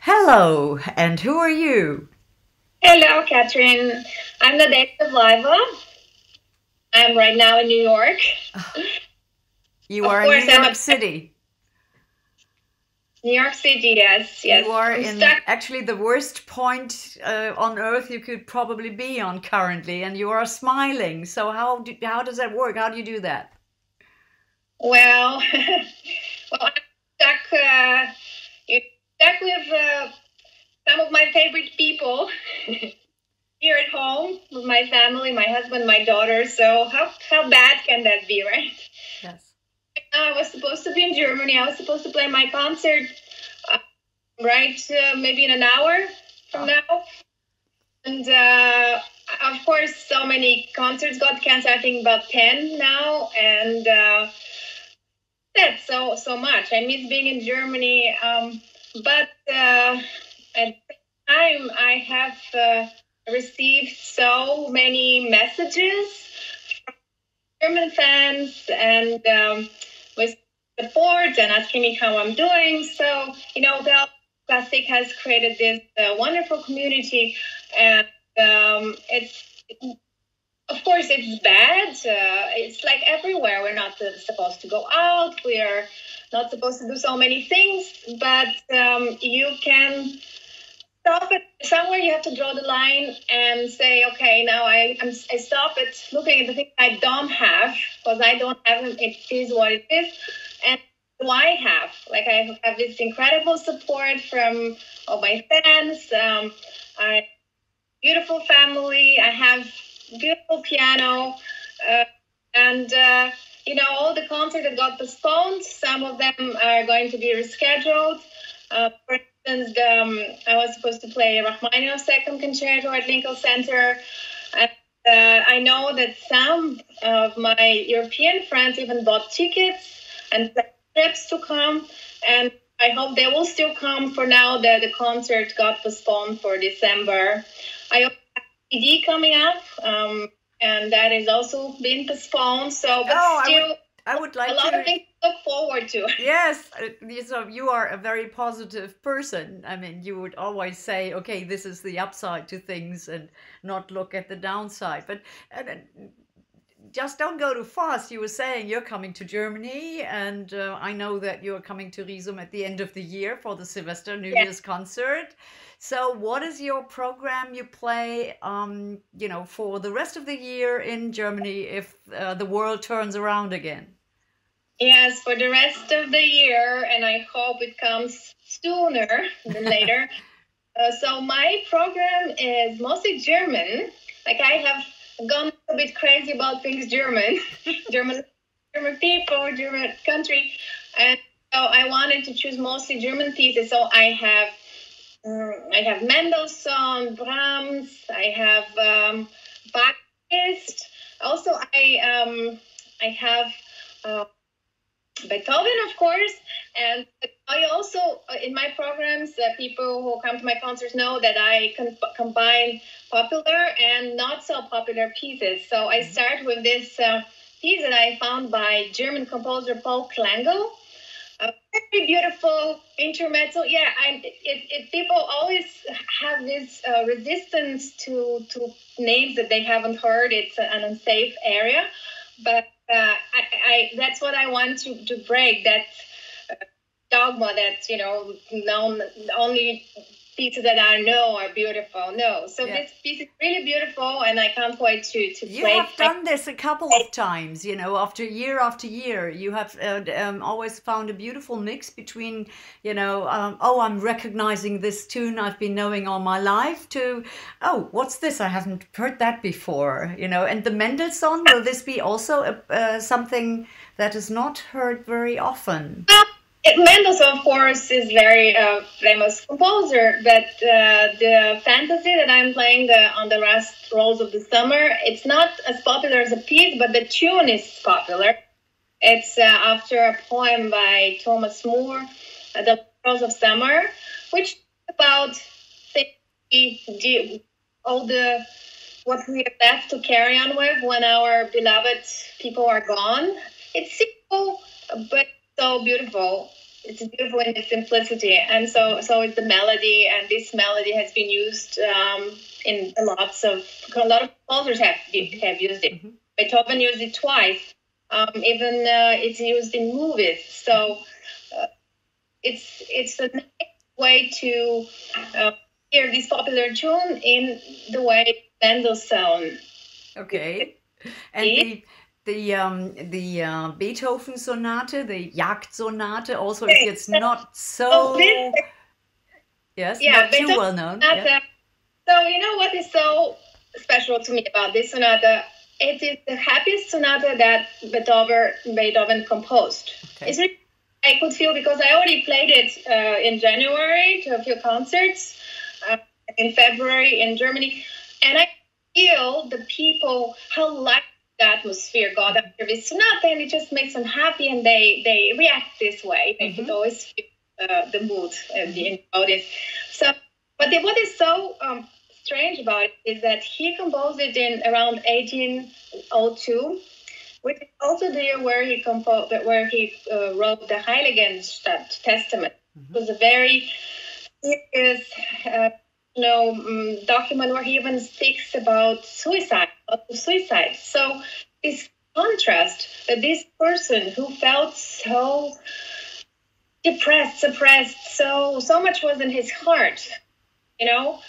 Hello, and who are you? Hello, Catherine. I'm Nadejda Vlaeva. I'm right now in New York. You Of are in New course, I'm York a City. New York City. Yes, You yes. are I'm in stuck. actually the worst point on earth you could probably be on currently, and you are smiling. So how does that work? How do you do that? Well, I'm stuck. You stuck with some of my favorite people here at home with my family, my husband, my daughter. So how bad can that be, right? Yes. I was supposed to be in Germany. I was supposed to play my concert uh, right maybe in an hour from Oh, now. And of course, so many concerts got canceled. I think about 10 now, and that's so much. I miss being in Germany, but at the same time, I have received so many messages from German fans and with support and asking me how I'm doing. So Weltklassik has created this wonderful community, and it's of course it's bad. It's like everywhere. We're not supposed to go out. We are not supposed to do so many things, but you can stop it somewhere. You have to draw the line and say, okay, now I stop it looking at the things I don't have because I don't have them. It is what it is, and do I have? Like I have this incredible support from all my fans. I beautiful family. I have beautiful piano, uh, and all the concerts that got postponed. Some of them are going to be rescheduled. For instance, I was supposed to play Rachmaninoff's Second Concerto at Lincoln Center. And, I know that some of my European friends even bought tickets and trips to come, and I hope they will still come. For now, the concert got postponed for December. I also have a CD coming up, and that is also being postponed. So, but oh, still, I would a like lot of to. things to look forward to. Yes, so you are a very positive person. I mean, you would always say, okay, this is the upside to things and not look at the downside. But just don't go too fast. You were saying you're coming to Germany, and I know that you're coming to Riesum at the end of the year for the Sylvester New Yeah. Year's concert. So, what is your program you play, for the rest of the year in Germany if the world turns around again? Yes, for the rest of the year, and I hope it comes sooner than later. So my program is mostly German. Like I have gone a bit crazy about things German, German, German people, German country, and so I wanted to choose mostly German pieces. So I have Mendelssohn, Brahms, I have Bach. Also, I have. Uh, Beethoven, of course, and I also in my programs, people who come to my concerts know that I combine popular and not so popular pieces. So I Mhm. start with this piece that I found by German composer Paul Klangel. A very beautiful intermezzo. Yeah, people always have this resistance to names that they haven't heard. It's an unsafe area, but that's what I want to break. That dogma that known only pieces that I know are beautiful. No, so Yeah. this piece is really beautiful, and I can't wait to You play have it. done this a couple of times, after year. You have always found a beautiful mix between, oh, I'm recognizing this tune I've been knowing all my life, to, oh, what's this? I haven't heard that before, And the Mendelssohn, will this be also something that is not heard very often? Mendelssohn, of course, is very famous composer, but the fantasy that I'm playing on the last rolls of the summer, it's not as popular as a piece, but the tune is popular. It's after a poem by Thomas Moore, The Rolls of Summer, which is about things all the what we are left to carry on with when our beloved people are gone. It's simple, but so beautiful. It's beautiful in its simplicity, and so is the melody. And this melody has been used in a lot of composers have used it. Mhm. Beethoven used it twice. Even it's used in movies. So it's a nice way to hear this popular tune in the way Mendelssohn. Okay. And the Beethoven Sonata, the Jagdsonate, also it's not So this, so, yes, yeah, not too Beethoven well known. Yeah. Sonata. So you know what is so special to me about this sonata? It is the happiest sonata that Beethoven composed. Okay. It's really, I could feel because I already played it in January to a few concerts, in February in Germany, and I feel the people how light the atmosphere got after this sonata, and it just makes them happy, and they react this way. They could always feel the mood of the audience. So, but what is so strange about it is that he composed it in around 1802, which is also the year where he wrote the Heiligenstadt Testament. It was a very serious, document where he even speaks about suicide. So this contrast that this person who felt so depressed, suppressed, so much was in his heart, you know.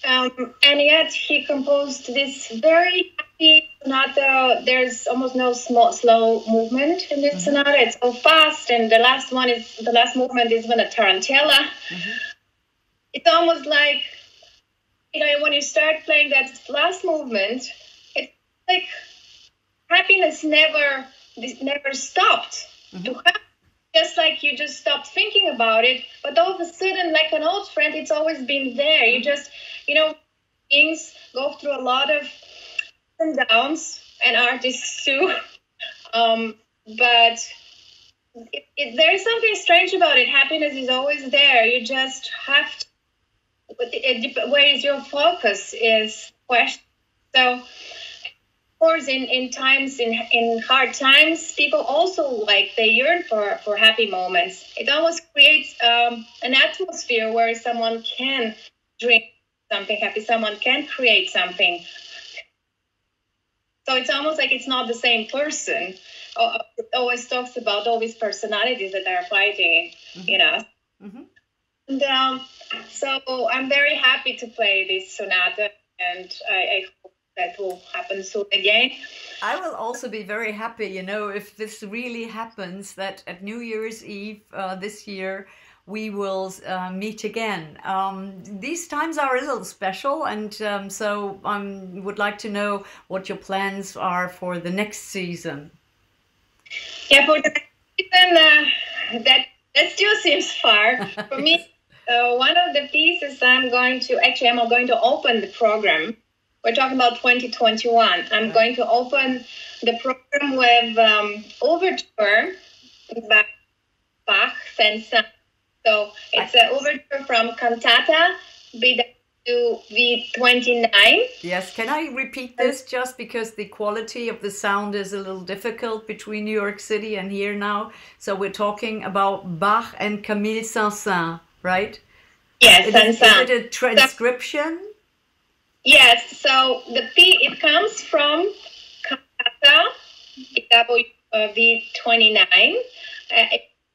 And yet he composed this very happy sonata. There's almost no slow movement in this sonata. It's so fast, and the last movement is even a tarantella. It's almost like, when you start playing that last movement, it's like happiness never stopped to happen. Just like you just stopped thinking about it, but all of a sudden, like an old friend, it's always been there. You just, things go through a lot of ups and downs, and artists too. But there's something strange about it. Happiness is always there. You just have to. Where is your focus is question. So, of course, in times, in hard times, people also they yearn for happy moments. It almost creates an atmosphere where someone can drink something happy, someone can create something. So it's almost like it's not the same person. It always talks about all these personalities that are fighting, And so I'm very happy to play this sonata, and I hope that will happen soon again. I will also be very happy, if this really happens, that at New Year's Eve this year we will meet again. These times are a little special, and so I would like to know what your plans are for the next season. Yeah, for the next season, that still seems far for me. One of the pieces I'm going to open the program. We're talking about 2021. I'm going to open the program with overture by Bach and Son. So it's an overture from Cantata BWV 29. Yes, can I repeat this just because the quality of the sound is a little difficult between New York City and here now. So we're talking about Bach and Camille Saint-Saëns, right? Yes, Is it a transcription? Yes, so it comes from Cantata BWV 29.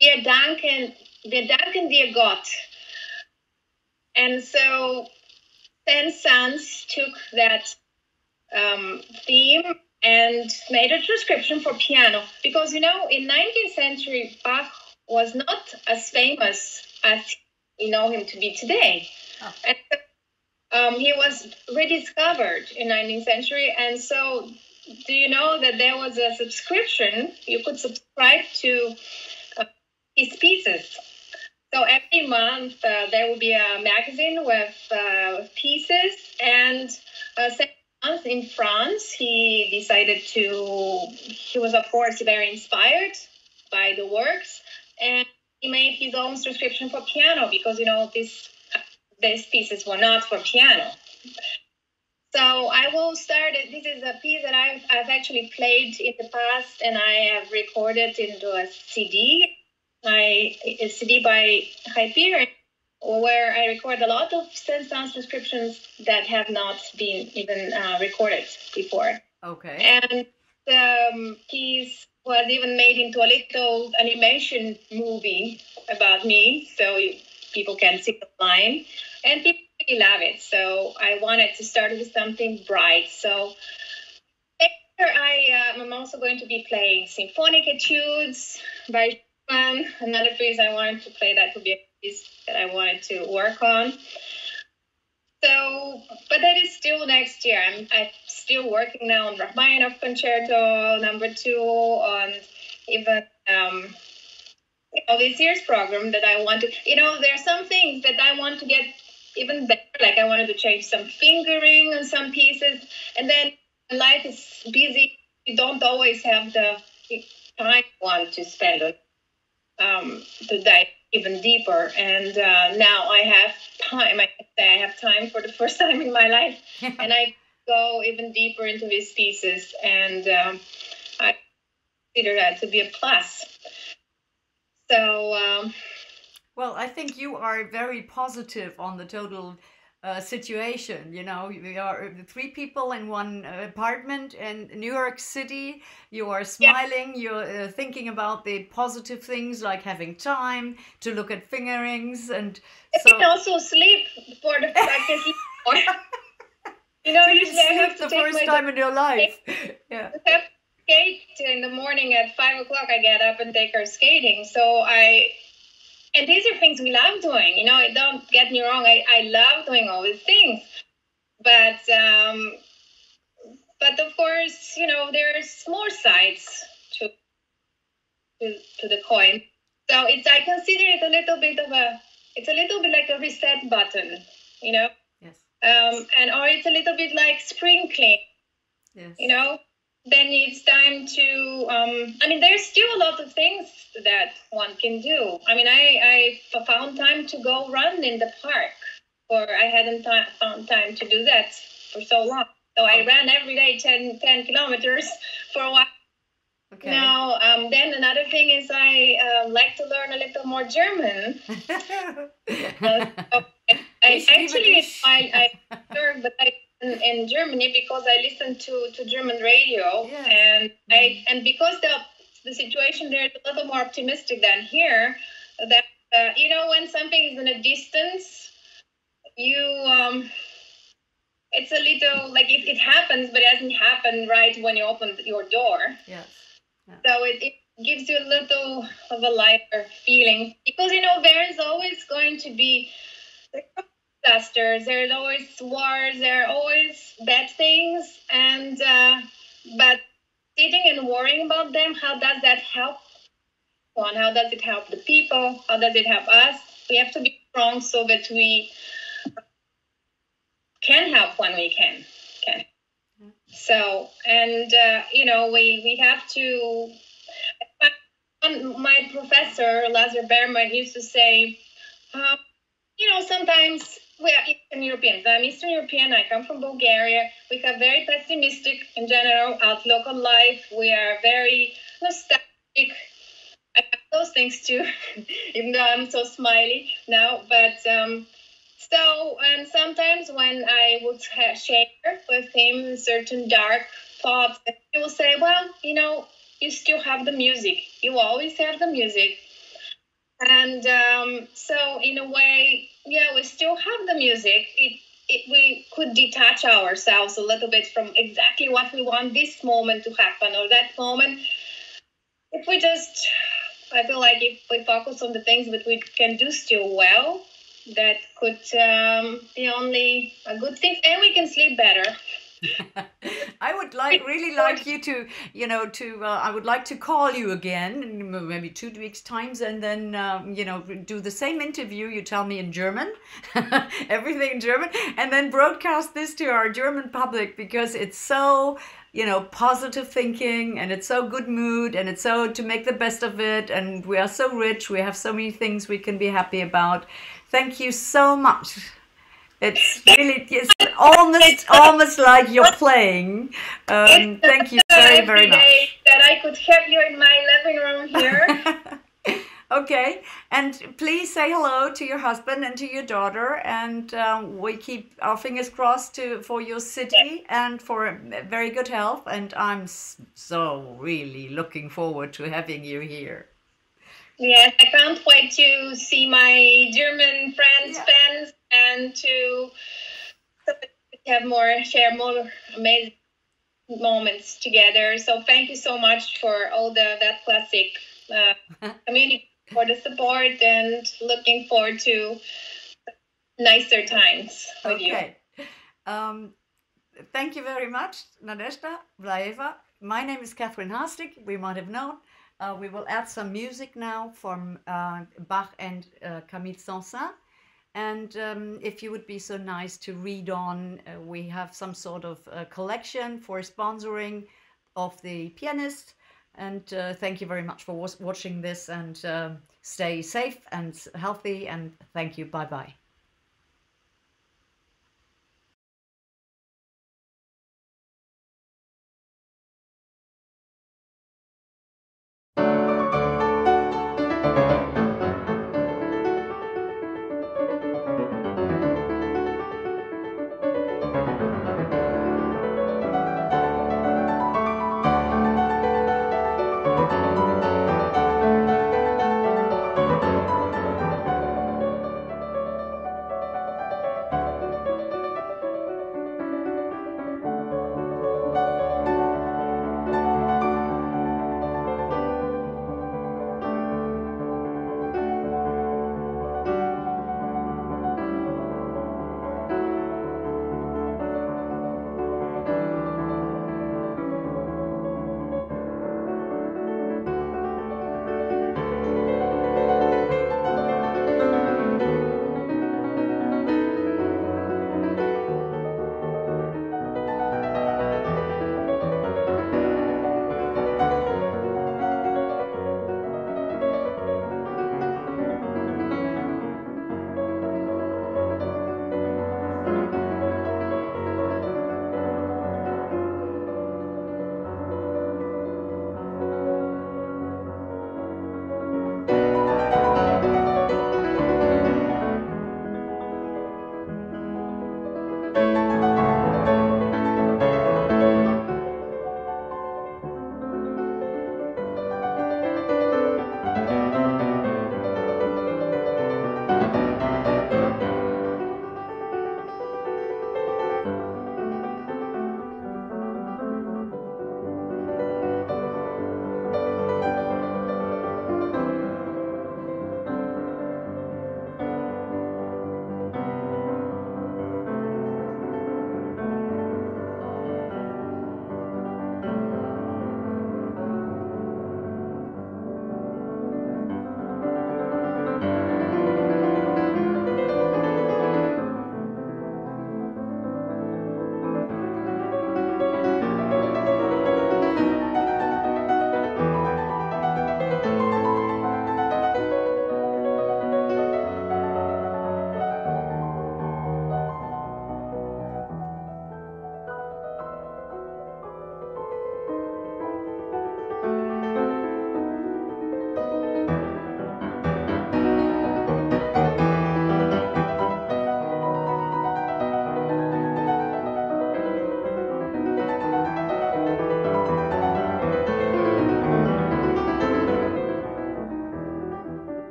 Wir danken dir Gott. And so Saint-Saëns took that theme and made a transcription for piano. Because, in 19th century, Bach was not as famous as we know him to be today. Oh. And he was rediscovered in 19th century. And so do you know that there was a subscription? You could subscribe to his pieces. So every month there will be a magazine with pieces, and second month in France, he was of course very inspired by the works, and he made his own subscription for piano because, these pieces were not for piano. So I will start. This is a piece that I've actually played in the past, and I have recorded into a CD. a CD by Hyperion, where I record a lot of sense sound descriptions that have not been even recorded before. Okay. And piece was even made into a little animation movie about me, so people can see the line, and people really love it. So I wanted to start with something bright. So later I'm also going to be playing symphonic etudes by Schumann. Another piece I wanted to play that would be a piece that I wanted to work on. So, but that is still next year. I'm still working now on Rachmaninoff Concerto #2, on even this year's program that I want to. There are some things that I want to get even better. Like I wanted to change some fingering on some pieces, and then life is busy. You don't always have the time you want to spend on to dive even deeper. And now I have time. I can say I have time for the first time in my life, and I go even deeper into these pieces, and I consider that to be a plus. So well, I think you are very positive on the total situation. We are 3 people in one apartment in New York City. You are smiling. You're thinking about the positive things like having time to look at fingerings, and so I can also sleep for the practice. Usually I have to the take first time in your life. Yeah. Skate in the morning at 5 o'clock. I get up and take her skating. And these are things we love doing. Don't get me wrong. I love doing all these things, but of course, there's more sides to the coin. So I consider it a little bit like a reset button, Yes. or it's a little bit like spring clean. Yes. Then it's time to there's still a lot of things that one can do. I found time to go run in the park, or I hadn't found time to do that for so long. So I ran every day 10 kilometers for a while. Okay. Now, then another thing is I like to learn a little more German. In Germany, because I listen to German radio, yes. and because the situation there is a little more optimistic than here. That when something is in a distance, it's a little like it happens, but it doesn't happen right when you open your door. Yes. Yeah. So it gives you a little of a lighter feeling, because there is always going to be disasters, there's always wars, there are always bad things, and but sitting and worrying about them, how does that help one? How does it help the people? How does it help us? We have to be strong so that we can help when we can. So, and we have to. My professor Lazar Berman used to say, sometimes we are Eastern Europeans. I'm Eastern European. I come from Bulgaria. We have very pessimistic, in general, outlook on life. We are very nostalgic. I have those things too, even though I'm so smiley now. But and sometimes when I would share with him certain dark thoughts, he will say, "Well, you still have the music. You always have the music." And so in a way, we still have the music. We could detach ourselves a little bit from exactly what we want this moment to happen, or that moment. If we just, I feel like if we focus on the things that we can do still well, that could be only a good thing, and we can sleep better. I would really like you to, I would like to call you again in maybe 2 weeks times, and then, do the same interview. You tell me in German, everything in German, and then broadcast this to our German public, because it's so, positive thinking, and it's so good mood, and it's so to make the best of it. And we are so rich. We have so many things we can be happy about. Thank you so much. It's almost like you're playing. Thank you very, very much. That I could have you in my living room here. Okay, and please say hello to your husband and to your daughter, and we keep our fingers crossed for your Yes, city and for very good health. And I'm so really looking forward to having you here. yes, I can't wait to see my German friends, Yeah. fans, and to have more, share more amazing moments together. So thank you so much for all the Weltklassik community for the support and looking forward to nicer times with you. Okay. Um, Thank you very much, Nadejda, Vlaeva. My name is Catherine Hastig. We might have known. We will add some music now from Bach and Camille Saint-Saëns. And if you would be so nice to read on, we have some sort of collection for sponsoring of the pianist. And thank you very much for watching this, and stay safe and healthy. And thank you. Bye bye.